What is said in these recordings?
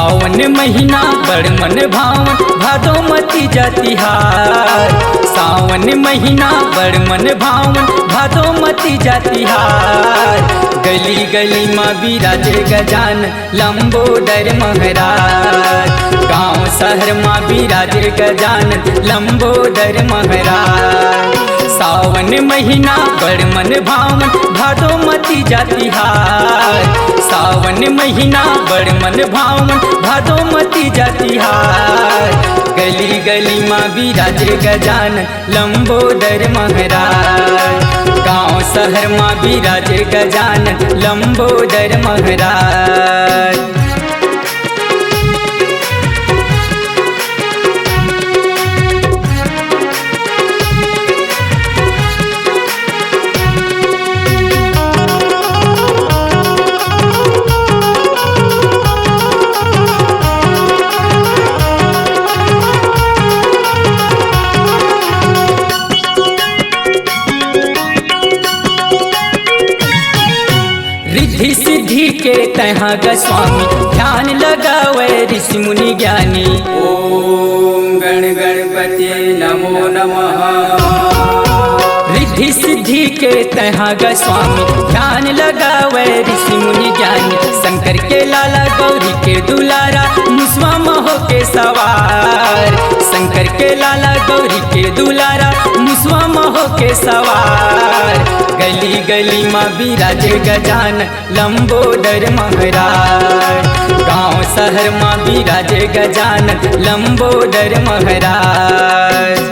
सावन महीना बड़ मन भावन भादोमती जातिहार। सावन महीना बड़ मन भावन भादोमती जातिहार। गली गली माँ बिराजे गजान लंबोदर महाराज। गाँव शहर माँ बिराजे गजान लंबोदर महाराज। सावन महीना बड़ मन भावन भादोमती जातिहार। सावन महीना बड़ मन भावन भादोमती जातिहार। गली गली माँ बिराजे गजान लंबोदर महाराज। गाँव शहर माँ बिराजे गजान लंबोदर महाराज। रिद्धि सिद्धि के तहाँ ग स्वामी ध्यान लगावे ऋषि मुनि ज्ञानी। ओम गण गणपति नमो नमः। रिद्धि सिद्धि के तहाँ ग स्वामी ध्यान लगावे ऋषि मुनि ज्ञानी। शंकर के लाला गौरी के दुलारा मुसवा महो के सवार। शंकर के लाला गौरी के दुलारा मुसवा महो के सवार। गली गली माँ बिराजे गजान लंबोदर महाराज। गाँव शहर माँ बिराजे गजान लंबोदर महाराज।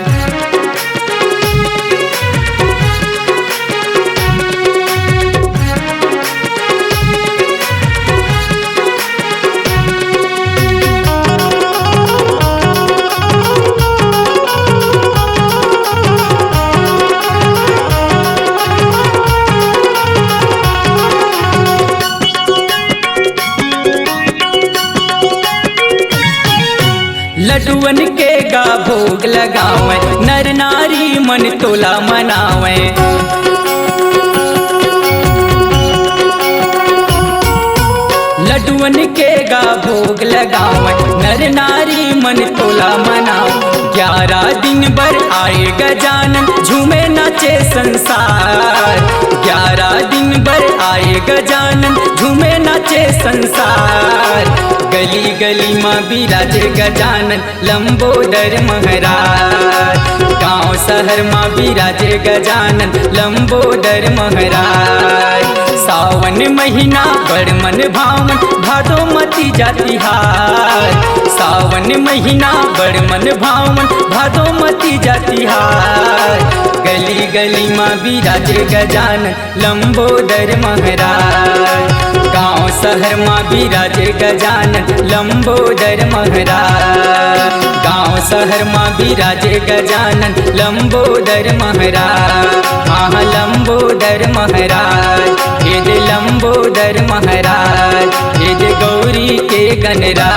लड्डुअन के गा भोग लगावे नर नारी मन तोला मनावे। लड्डुअन के गा भोग लगावे नर नारी मन तोला मनावे। 11 दिन भर आए गजानन झूमे नाचे संसार। 11 दिन भर आए गजानन झूमे नाचे संसार। गली गली माँ बिराजे गजानन लंबोदर महाराज। गाँव शहर माँ बिराजे गजानन लंबोदर महाराज। सावन महीना बड़ मन भावन भादोमती जातिहार। सावन महीना बड़ मन भावन भादोमती जातिहार। गली गली माँ बिराजे गजानन लंबोदर महाराज। गाँव शहर माँ बिराजे गजानन लंबोदर महाराज। गाँव शहर माँ बिराजे गजानन लंबोदर महाराज। हाँ लंबोदर महाराज। हे दे लंबोदर महाराज। हे दे गौरी के गणराज।